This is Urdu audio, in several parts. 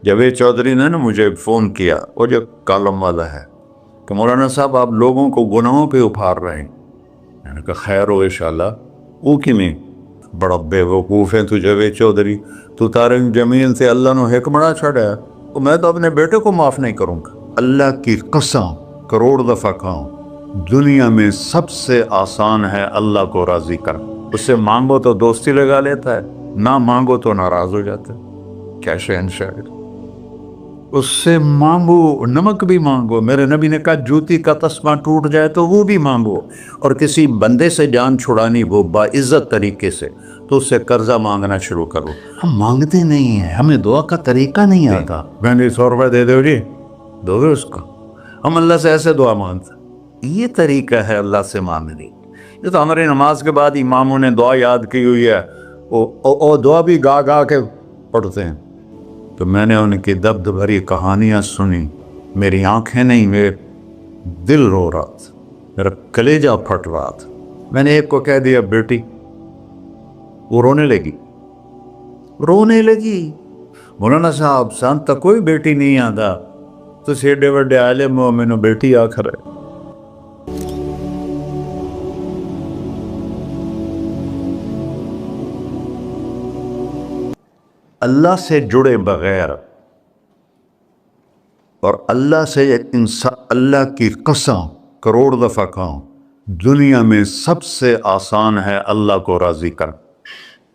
جاوید چودھری نے نا مجھے فون کیا، وہ جو کالم والا ہے، کہ مولانا صاحب آپ لوگوں کو گناہوں پہ ابھار رہے ہیں۔ میں نے کہا خیر ہو انشاءاللہ۔ وہ کی میں بڑا بے وقوف ہے تو جاوید چودھری، تو طارق جمیل سے اللہ نے حکمڑا چھڑا ہے، تو میں تو اپنے بیٹے کو معاف نہیں کروں گا۔ اللہ کی قسم کروڑ دفعہ کہوں، دنیا میں سب سے آسان ہے اللہ کو راضی کر۔ اس سے مانگو تو دوستی لگا لیتا ہے، نہ مانگو تو ناراض ہو جاتا ہے۔ کیا شہنشاہ، اس سے مانگو، نمک بھی مانگو۔ میرے نبی نے کہا جوتی کا تسمہ ٹوٹ جائے تو وہ بھی مانگو، اور کسی بندے سے جان چھڑانی وہ باعزت طریقے سے، تو اس سے قرضہ مانگنا شروع کرو۔ ہم مانگتے نہیں ہیں، ہمیں دعا کا طریقہ نہیں آتا۔ میں نے 100 روپے دے دو جی، دو گے اس کو؟ ہم اللہ سے ایسے دعا مانگتے، یہ طریقہ ہے اللہ سے مانگنے۔ یہ تو ہماری نماز کے بعد اماموں نے دعا یاد کی ہوئی ہے، وہ دعا بھی گا گا کے پڑھتے ہیں۔ تو میں نے ان کی دبد بھری کہانیاں سنی، میری آنکھیں نہیں، میرے دل رو رہا تھا، میرا کلیجہ پھٹ رہا تھا۔ میں نے ایک کو کہہ دیا بیٹی، وہ رونے لگی۔ مولانا صاحب سان تک کوئی بیٹی نہیں آتا، تو سیڈے وڈے عالم ہو، میں نے بیٹی آخر ہے۔ اللہ سے جڑے بغیر اور اللہ سے انسان، اللہ کی قسم کروڑ دفعہ کہوں، دنیا میں سب سے آسان ہے اللہ کو راضی کر۔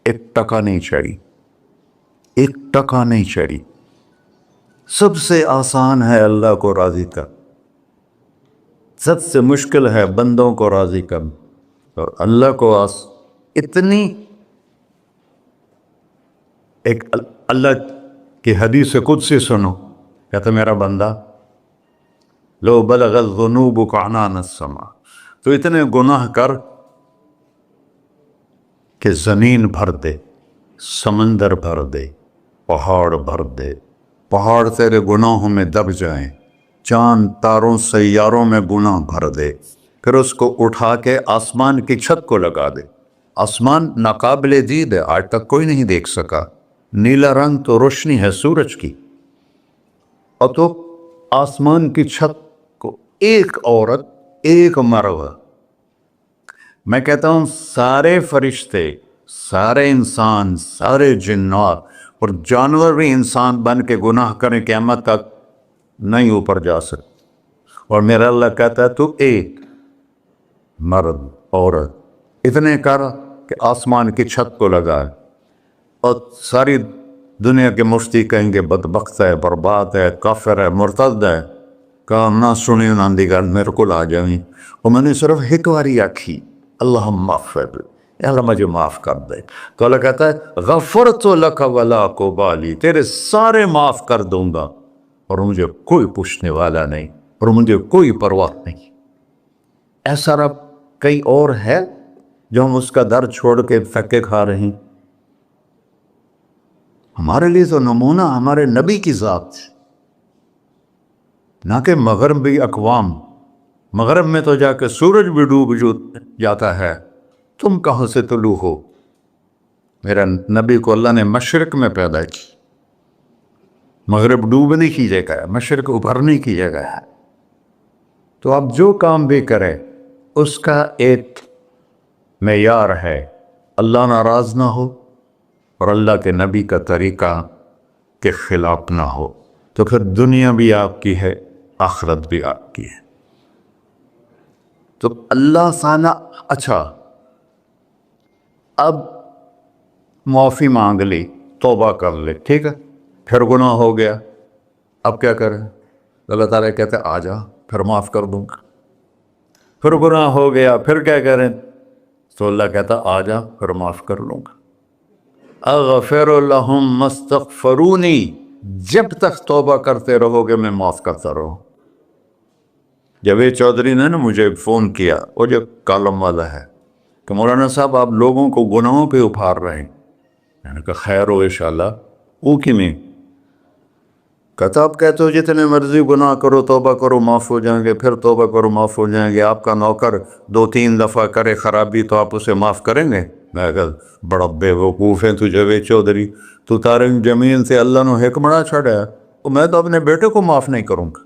ایک ٹکا نہیں چڑھی، ایک ٹکا نہیں چڑھی، سب سے آسان ہے اللہ کو راضی کر، سب سے مشکل ہے بندوں کو راضی کر، اور اللہ کو اتنی ایک اللہ کی حدیث قدسی سنو، کہتا میرا بندہ لو بلغ الذنوب عنان السماء، تو اتنے گناہ کر کہ زمین بھر دے، سمندر بھر دے، پہاڑ بھر دے، پہاڑ تیرے گناہوں میں دب جائیں، چاند تاروں سیاروں میں گناہ بھر دے، پھر اس کو اٹھا کے آسمان کی چھت کو لگا دے۔ آسمان ناقابل دید ہے، آج تک کوئی نہیں دیکھ سکا، نیلا رنگ تو روشنی ہے سورج کی، اور تو آسمان کی چھت کو ایک عورت، ایک مرد، میں کہتا ہوں سارے فرشتے، سارے انسان، سارے جنات اور جانور بھی انسان بن کے گناہ کریں، قیامت تک نہیں اوپر جا سکتے، اور میرا اللہ کہتا ہے تو ایک مرد عورت اتنے کر کہ آسمان کی چھت کو لگائے، اور ساری دنیا کے مفتی کہیں گے بدبخت ہے، برباد ہے، کافر ہے، مرتد ہے، کہا نہ سنی نہ دیگر میرے کو آ جائیں، اور میں نے صرف ایک باری آکھی اللہم اغفر، اللہ مجھے معاف کر دے، تو اللہ کہتا ہے غفرت لک ولا ابالی، تیرے سارے معاف کر دوں گا، اور مجھے کوئی پوچھنے والا نہیں، اور مجھے کوئی پرواہ نہیں۔ ایسا رب کئی اور ہے جو ہم اس کا در چھوڑ کے پھکے کھا رہے ہیں؟ ہمارے لیے تو نمونہ ہمارے نبی کی ذات، نہ کہ مغربی اقوام۔ مغرب میں تو جا کے سورج بھی ڈوب جاتا ہے، تم کہاں سے طلوع ہو؟ میرا نبی کو اللہ نے مشرق میں پیدا کی، مغرب ڈوبنے کی جگہ ہے، مشرق ابھرنے کی جگہ ہے۔ تو آپ جو کام بھی کریں اس کا ایک معیار ہے، اللہ ناراض نہ ہو اور اللہ کے نبی کا طریقہ کے خلاف نہ ہو، تو پھر دنیا بھی آپ کی ہے، آخرت بھی آپ کی ہے۔ تو اللہ سانہ اچھا، اب معافی مانگ لی، توبہ کر لے، ٹھیک ہے، پھر گناہ ہو گیا، اب کیا کریں؟ اللہ تعالیٰ کہتے آ جا پھر معاف کر دوں گا۔ پھر گناہ ہو گیا، پھر کیا کریں؟ تو اللہ کہتا آ جا پھر معاف کر لوں گا۔ اغفر لہم مستغفرونی، جب تک توبہ کرتے رہو گے میں معاف کرتا رہوں۔ جاوید چودھری نے نا مجھے فون کیا، وہ جو کالم والا ہے، کہ مولانا صاحب آپ لوگوں کو گناہوں پہ ابھار رہے ہیں۔ میں نے کہا خیر ہو انشاءاللہ۔ وہ کی میں کہتا آپ کہتے ہو جتنے مرضی گناہ کرو توبہ کرو معاف ہو جائیں گے، پھر توبہ کرو معاف ہو جائیں گے، آپ کا نوکر 2-3 دفعہ کرے خرابی تو آپ اسے معاف کریں گے؟ میں کہا بڑا بے وقوف ہے تو جاوید چودھری، تو طارق جمیل سے اللہ نے حکمڑا چھڑا ہے، میں تو اپنے بیٹے کو معاف نہیں کروں گا.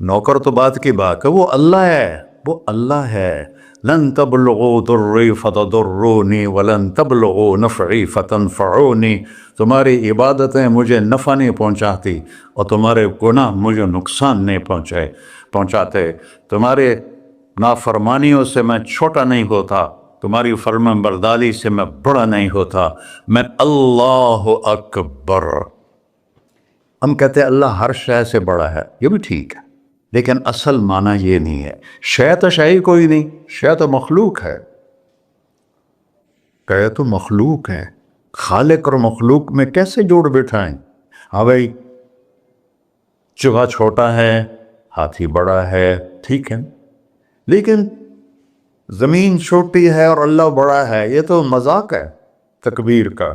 نوکر تو بات کی بات ہے، وہ اللہ ہے، وہ اللہ ہے. لن تبلغوا ضری فتضرونی ولن تبلغوا نفعی فتنفعونی. تمہاری عبادتیں مجھے نفع نہیں پہنچاتی اور تمہارے گناہ مجھے نقصان نہیں پہنچاتے. تمہارے نافرمانیوں سے میں چھوٹا نہیں ہوتا، تمہاری فرمان برداری سے میں بڑا نہیں ہوتا. میں اللہ اکبر. ہم کہتے ہیں اللہ ہر شے سے بڑا ہے، یہ بھی ٹھیک ہے، لیکن اصل معنی یہ نہیں ہے. شے تو شے کوئی نہیں، شے تو مخلوق ہے. کہ تو مخلوق ہے، خالق اور مخلوق میں کیسے جوڑ بٹھائیں؟ ہاں بھائی، چوہا چھوٹا ہے، ہاتھی بڑا ہے، ٹھیک ہے، لیکن زمین چھوٹی ہے اور اللہ بڑا ہے، یہ تو مذاق ہے تکبیر کا.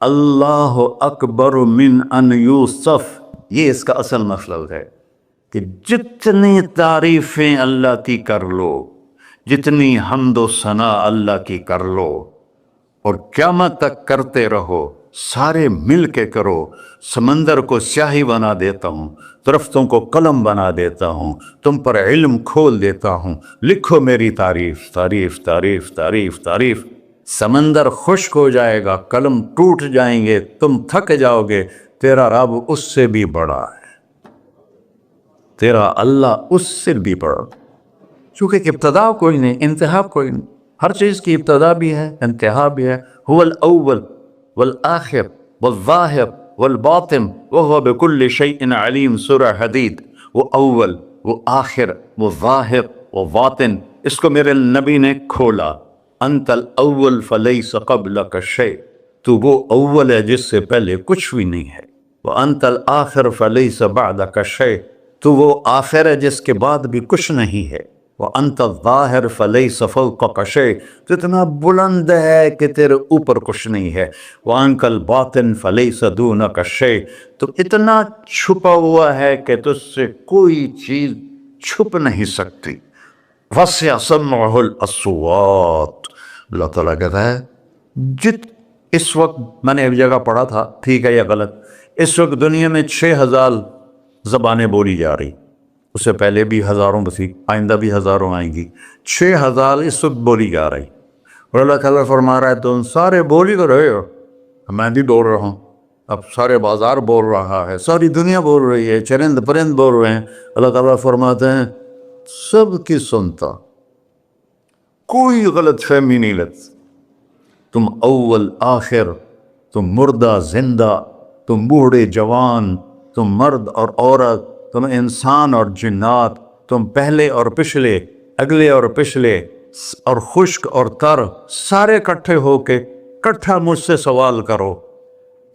اللہ اکبر من ان یوسف، یہ اس کا اصل مطلب ہے کہ جتنی تعریفیں اللہ کی کر لو، جتنی حمد و ثنا اللہ کی کر لو اور قیامت تک کرتے رہو، سارے مل کے کرو. سمندر کو سیاہی بنا دیتا ہوں، درختوں کو قلم بنا دیتا ہوں، تم پر علم کھول دیتا ہوں، لکھو میری تعریف تعریف تعریف تعریف تعریف. سمندر خشک ہو جائے گا، قلم ٹوٹ جائیں گے، تم تھک جاؤ گے، تیرا رب اس سے بھی بڑا ہے، تیرا اللہ اس سے بھی بڑا. چونکہ ابتدا کوئی نہیں، انتہا کوئی نہیں. ہر چیز کی ابتدا بھی ہے، انتہا بھی ہے. هو الاول والآخر والظاہر والباطن وهو بكل شيء علیم. سورہ حدید. وہ اول، وہ آخر، وہ ظاہر، وہ باطن. اس کو میرے نبی نے کھولا. انت الاول فلیس قبلک شیء، تو وہ اول ہے جس سے پہلے کچھ بھی نہیں ہے. وانت الآخر فلیس بعدک شیء، تو وہ آخر ہے جس کے بعد بھی کچھ نہیں ہے. وانت الظاہر فلیس فوقک شیء، تو اتنا بلند ہے کہ تیرے اوپر کچھ نہیں ہے. وانت الباطن فلیس دونک شیء، تو اتنا چھپا ہوا ہے کہ تجھ سے کوئی چیز چھپ نہیں سکتی. وسع سمعہ الاصوات، اللہ تعالیٰ کہتا ہے اس وقت میں نے ایک جگہ پڑھا تھا، ٹھیک ہے یا غلط، اس وقت دنیا میں 6000 زبانیں بولی جا رہی. اس سے پہلے بھی ہزاروں بسی، آئندہ بھی ہزاروں آئیں گی. 6000 اس وقت بولی جا رہی. اور اللہ تعالیٰ فرما رہا ہے تم سارے بولی تو رہے ہو، میں بھی بول رہا ہوں، اب سارے بازار بول رہا ہے، ساری دنیا بول رہی ہے، چرند پرند بول رہے ہیں. اللہ تعالیٰ فرماتے ہیں سب کی سنتا، کوئی غلط فہمی نہیں لگتی. تم اول آخر، تم مردہ زندہ، تم بوڑھے جوان، تم مرد اور عورت، تم انسان اور جنات، تم پہلے اور پچھلے، اگلے اور پچھلے، اور خشک اور تر، سارے کٹھے ہو کے کٹھا مجھ سے سوال کرو.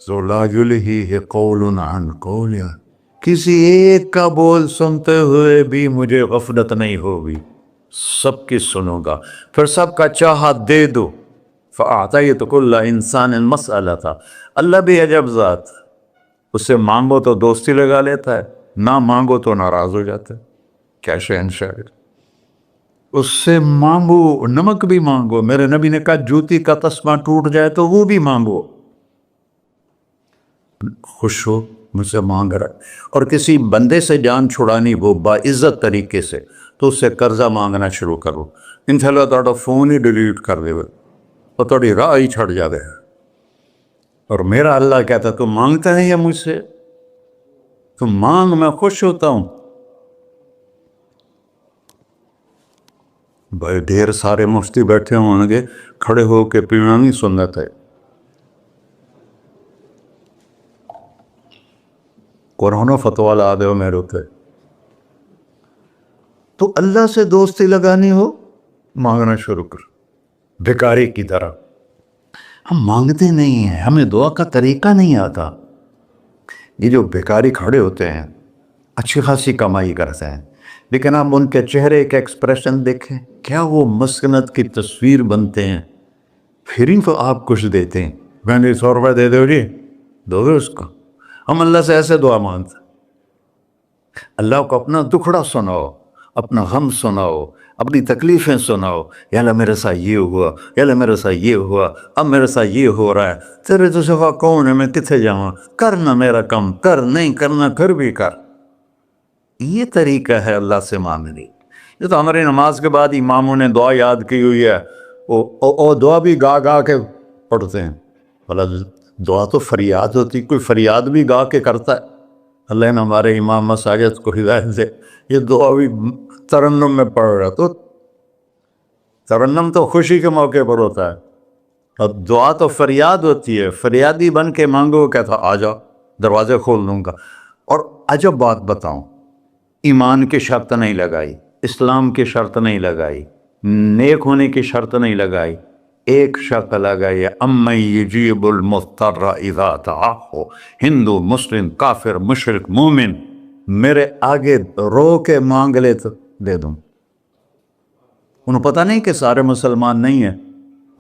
ذو لا یلہیہ قول عن قول، کسی ایک کا بول سنتے ہوئے بھی مجھے غفلت نہیں ہوگی، سب کی سنوں گا، پھر سب کا چاہا دے دو. فَأَعْطَيْتُ كُلَّ إِنسَانٍ مَسْأَلَةً. اللہ بھی عجب ذات، اس سے مانگو تو دوستی لگا لیتا ہے، نہ مانگو تو ناراض ہو جاتا ہے. کیا شہنشاہ، اس سے مانگو، نمک بھی مانگو. میرے نبی نے کہا جوتی کا تسمہ ٹوٹ جائے تو وہ بھی مانگو. خوش ہو مجھ سے مانگ رہا ہے. اور کسی بندے سے جان چھڑانی وہ باعزت طریقے سے، تو اس سے قرضہ مانگنا شروع کرو. انشاءاللہ تھوڑا فون ہی ڈیلیٹ کر دے اور تھوڑی راہ ہی چھڑ جاوے. اور میرا اللہ کہتا تم مانگتا نہیں ہے مجھ سے، تم مانگ، میں خوش ہوتا ہوں. بھائی ڈھیر سارے مفتی بیٹھے ہوں گے، کھڑے ہو کے پینا نہیں سنت ہے. قرآن و فتویٰ لا دے ہو میرے ہوتے. تو اللہ سے دوستی لگانی ہو، مانگنا شروع کر بھکاری کی طرح. ہم مانگتے نہیں ہیں، ہمیں دعا کا طریقہ نہیں آتا. یہ جو بھکاری کھڑے ہوتے ہیں اچھی خاصی کمائی کرتے ہیں، لیکن آپ ان کے چہرے کا ایکسپریشن دیکھیں، کیا وہ مسکنت کی تصویر بنتے ہیں. پھر ہی تو آپ کچھ دیتے ہیں. میں نے 100 روپے دے دو جی، دو گے اس کو. ہم اللہ سے ایسے دعا مانگتے ہیں. اللہ کو اپنا دکھڑا سناؤ، اپنا غم سناؤ، اپنی تکلیفیں سناؤ، یا اللہ میرے ساتھ یہ ہوا، یا اللہ میرے ساتھ یہ ہوا، اب میرے ساتھ یہ ہو رہا ہے، تیرے تو سوا کون ہے، میں کتنے جاؤں، کرنا میرا کم، کر نہیں کرنا پھر بھی کر۔ یہ طریقہ ہے اللہ سے مانگنے۔ یہ تو ہماری نماز کے بعد اماموں نے دعا یاد کی ہوئی ہے، وہ دعا بھی گا گا کے پڑھتے ہیں۔ بھلا دعا تو فریاد ہوتی، کوئی فریاد بھی گا کے کرتا ہے؟ اللہ نے ہمارے امام مساجد کو ہدایت دے، یہ دعا بھی ترنم میں پڑھ رہا، تو ترنم تو خوشی کے موقع پر ہوتا ہے، اب دعا تو فریاد ہوتی ہے، فریادی بن کے مانگو، کہتا آ جاؤ دروازے کھول دوں گا۔ اور عجب بات بتاؤں، ایمان کی شرط نہیں لگائی، اسلام کی شرط نہیں لگائی، نیک ہونے کی شرط نہیں لگائی، ایک شرط لگائی ہے، امن یجیب المضطر اذا دعاہ۔ ہندو، مسلم، کافر، مشرک، مومن میرے آگے رو کے مانگ لے تو دے دوں۔ انہوں پتہ نہیں کہ سارے مسلمان نہیں ہیں،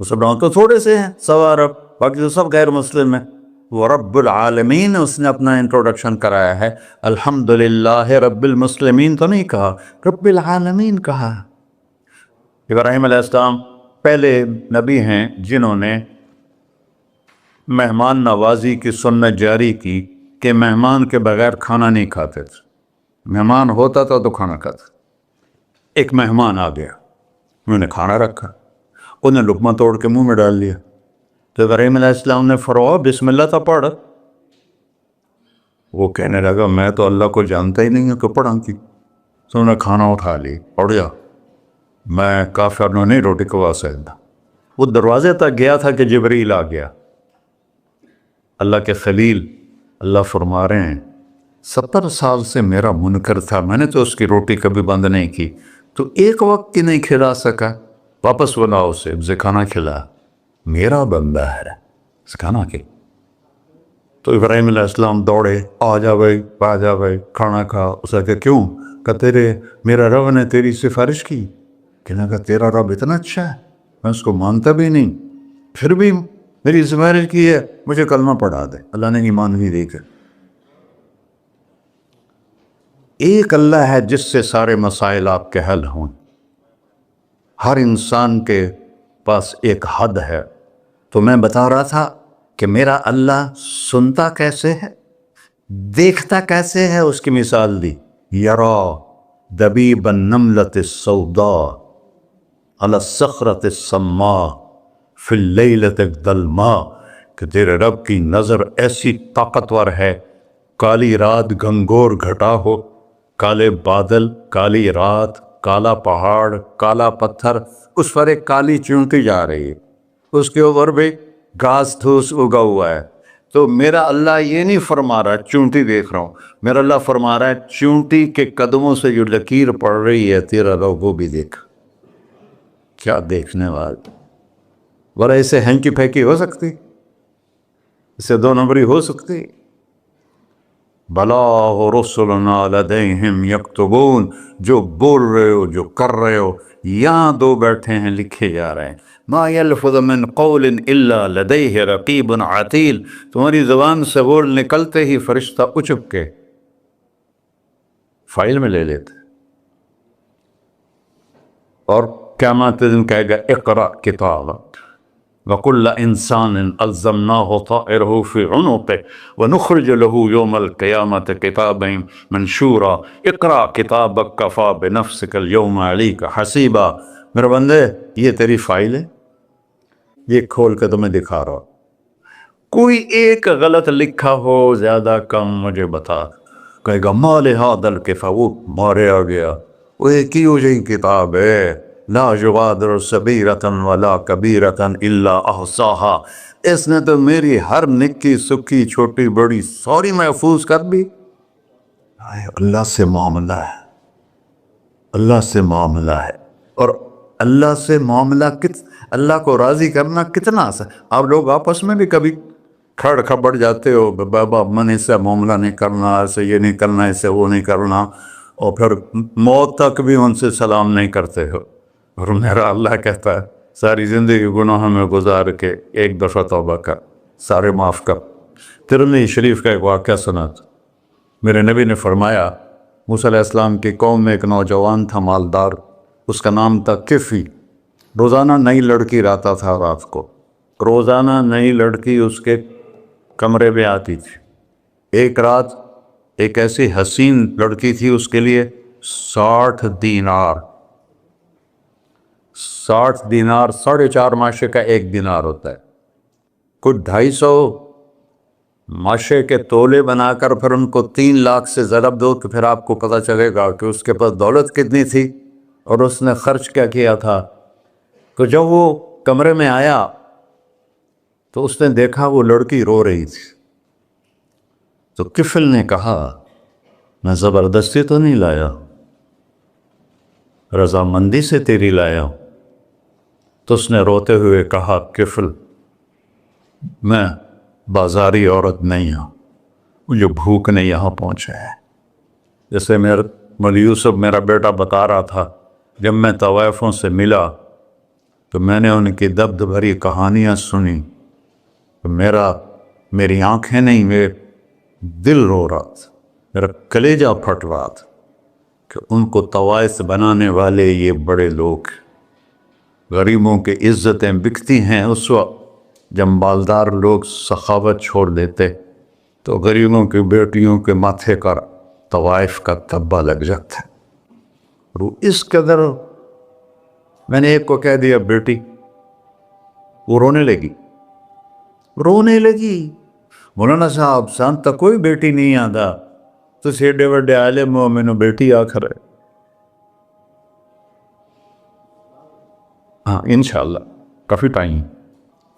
وہ سب تو تھوڑے سے ہیں، 100 ارب، باقی تو سب غیر مسلم ہیں۔ وہ رب العالمین اس نے اپنا انٹروڈکشن کرایا ہے، الحمدللہ رب المسلمین تو نہیں کہا، رب العالمین کہا۔ ابراہیم علیہ السلام پہلے نبی ہیں جنہوں نے مہمان نوازی کی سنت جاری کی کہ مہمان کے بغیر کھانا نہیں کھاتے تھے، مہمان ہوتا تھا تو کھانا کھاتے۔ ایک مہمان آ گیا، انہوں نے کھانا رکھا، انہیں لقمہ توڑ کے منہ میں ڈال لیا، تو ابراہیم علیہ السلام نے فرمایا بسم اللہ تو پڑھ۔ وہ کہنے لگا میں تو اللہ کو جانتا ہی نہیں ہوں کہ پڑھا کی، تو انہوں نے کھانا اٹھا لی، پڑھ جا، میں کافر نہیں روٹی کھوا سکتا۔ وہ دروازے تک گیا تھا کہ جبریل آ گیا، اللہ کے خلیل، اللہ فرما رہے ہیں 70 سال سے میرا منکر تھا، میں نے تو اس کی روٹی کبھی بند نہیں کی، تو ایک وقت کی نہیں کھلا سکا، واپس بلاؤ اسے کھانا کھلا، میرا بندہ ہے، کھانا کھلا۔ تو ابراہیم علیہ السلام دوڑے، آ جا بھائی کھانا کھا۔ اسے کہ کیوں؟ کہ میرا رب نے تیری سفارش کی۔ کہنے کا تیرا رب اتنا اچھا ہے، میں اس کو مانتا بھی نہیں، پھر بھی میری سفارش کی ہے، مجھے کلمہ پڑھا دے۔ اللہ نے ایمان بھی دے کر۔ ایک اللہ ہے جس سے سارے مسائل آپ کے حل ہوں۔ ہر انسان کے پاس ایک حد ہے، تو میں بتا رہا تھا کہ میرا اللہ سنتا کیسے ہے، دیکھتا کیسے ہے، اس کی مثال دی، یرا دبیب النملۃ السوداء علی الصخرۃ الصماء فی اللیلۃ الظلماء، کہ تیرے رب کی نظر ایسی طاقتور ہے، کالی رات گھنگور گھٹا ہو، کالے بادل، کالی رات، کالا پہاڑ، کالا پتھر، اس پر ایک کالی چونٹی جا رہی ہے، اس کے اوپر بھی گھاس دھوس اگا ہوا ہے۔ تو میرا اللہ یہ نہیں فرما رہا چونٹی دیکھ رہا ہوں، میرا اللہ فرما رہا ہے چونٹی کے قدموں سے جو لکیر پڑ رہی ہے تیرا رب وہ بھی دیکھ۔ کیا دیکھنے والا، ورنہ اسے ہینکی پھینکی ہو سکتی، اسے 2 نمبری ہو سکتی؟ بلاغ رسلنا لدیہم یکتبون، جو بول رہے ہو، جو کر رہے ہو، یہاں 2 بیٹھے ہیں، لکھے جا رہے ہیں۔ ما یلفظ من قول الا لدیہ رقیب عتید، تمہاری زبان سے بول نکلتے ہی فرشتہ اچک کے فائل میں لے لیتے، اور قیامت دن کہے گا اقرأ کتابک وَكُلَّ إِنسَانٍ أَلْزَمْنَاهُ طَائِرَهُ فِي عُنُقِهِ وَنُخْرِجُ لَهُ يَوْمَ الْقِيَامَةِ كِتَابًا مَنْشُورًا اقرأ کتابک کفیٰ بنفسک اليوم علیک حسیبا۔ میرے بندے یہ تیری فائل ہے، یہ کھول کے تمہیں دکھا رہا ہوں، کوئی ایک غلط لکھا ہو زیادہ کم مجھے بتا۔ کہے گا ما لہذا الکتاب، وہ مارے آ گیا، وہ ایک ہی ہو جائے کتاب ہے، لا یغادر صغیرۃ ولا کبیرۃ الا احصاها، اس نے تو میری ہر نکی سکی چھوٹی بڑی ساری محفوظ کر دی۔ اللہ سے معاملہ ہے، اللہ سے معاملہ ہے، اور اللہ سے معاملہ اللہ کو راضی کرنا کتنا آسان۔ آپ لوگ آپس میں بھی کبھی کھڑ کھبڑ جاتے ہو، بابا من اس سے معاملہ نہیں کرنا، ایسے یہ نہیں کرنا، ایسے وہ نہیں کرنا، اور پھر موت تک بھی ان سے سلام نہیں کرتے ہو۔ اور میرا اللہ کہتا ہے ساری زندگی گناہوں میں گزار کے ایک دفعہ توبہ کر، سارے معاف کر۔ ترمذی شریف کا ایک واقعہ سنا تھا، میرے نبی نے فرمایا موسیٰ علیہ السلام کی قوم میں ایک نوجوان تھا، مالدار، اس کا نام تھا کفی۔ روزانہ نئی لڑکی لاتا تھا رات کو، روزانہ نئی لڑکی اس کے کمرے میں آتی تھی۔ ایک رات ایک ایسی حسین لڑکی تھی، اس کے لیے 60 دینار 4.5 ماشے کا 1 دینار ہوتا ہے، کچھ 250 ماشے کے تولے بنا کر پھر ان کو 3 لاکھ سے ضرب دو تو پھر آپ کو پتہ چلے گا کہ اس کے پاس دولت کتنی تھی اور اس نے خرچ کیا کیا تھا۔ تو جب وہ کمرے میں آیا تو اس نے دیکھا وہ لڑکی رو رہی تھی۔ تو کفل نے کہا میں زبردستی تو نہیں لایا، رضامندی سے تیری لایا ہوں۔ تو اس نے روتے ہوئے کہا کفل میں بازاری عورت نہیں ہوں، مجھے بھوک نے یہاں پہنچا ہے۔ جیسے مولوی یوسف میرا بیٹا بتا رہا تھا، جب میں طوائفوں سے ملا تو میں نے ان کی دبد بھری کہانیاں سنی تو میری آنکھیں نہیں، میرے دل رو رہا تھا، میرا کلیجہ پھٹ رہا تھا کہ ان کو طوائف بنانے والے یہ بڑے لوگ، غریبوں کی عزتیں بکتی ہیں۔ اس وقت جب مالدار لوگ سخاوت چھوڑ دیتے تو غریبوں کی بیٹیوں کے ماتھے کا طوائف کا تبا لگ جاتا ہے۔ اور اس قدر میں نے ایک کو کہہ دیا بیٹی، وہ رونے لگی۔ مولانا صاحب سان تک کوئی بیٹی نہیں آتا تو ایڈے وڈے عالم ہو، مینوں بیٹی آخر ہے۔ ہاں انشاءاللہ کافی ٹائم۔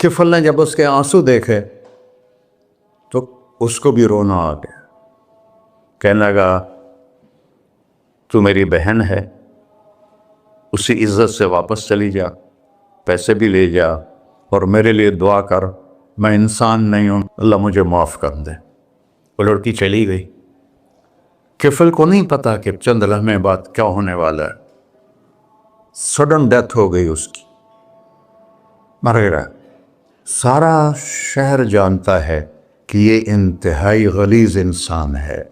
کفل نے جب اس کے آنسو دیکھے تو اس کو بھی رونا آ گیا، کہنے لگا تو میری بہن ہے، اسی عزت سے واپس چلی جا، پیسے بھی لے جا اور میرے لیے دعا کر، میں انسان نہیں ہوں، اللہ مجھے معاف کر دے۔ وہ لڑکی چلی گئی۔ کفل کو نہیں پتا کہ چند لمحے بعد کیا ہونے والا ہے۔ سڈن ڈیتھ ہو گئی اس کی، مر گیا۔ سارا شہر جانتا ہے کہ یہ انتہائی غلیظ انسان ہے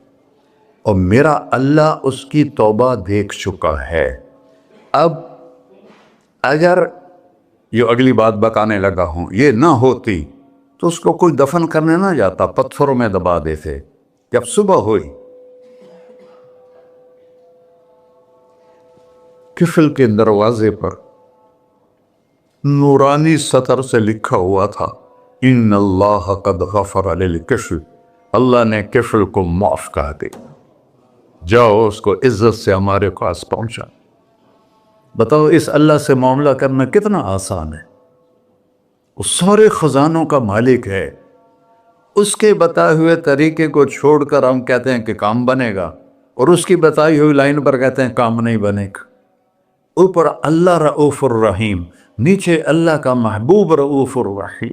اور میرا اللہ اس کی توبہ دیکھ چکا ہے۔ اب اگر یہ اگلی بات بتانے لگا ہوں، یہ نہ ہوتی تو اس کو کوئی دفن کرنے نہ جاتا، پتھروں میں دبا دیتے۔ جب صبح ہوئی، کفل کے دروازے پر نورانی سطر سے لکھا ہوا تھا ان اللہ قد غفر للکفل، اللہ نے کفل کو معاف کر دیا، جاؤ اس کو عزت سے ہمارے پاس پہنچا۔ بتاؤ اس اللہ سے معاملہ کرنا کتنا آسان ہے۔ وہ سارے خزانوں کا مالک ہے، اس کے بتائے ہوئے طریقے کو چھوڑ کر ہم کہتے ہیں کہ کام بنے گا، اور اس کی بتائی ہوئی لائن پر کہتے ہیں کام نہیں بنے گا۔ اوپر اللہ رؤوف الرحیم، نیچے اللہ کا محبوب رؤوف الرحیم۔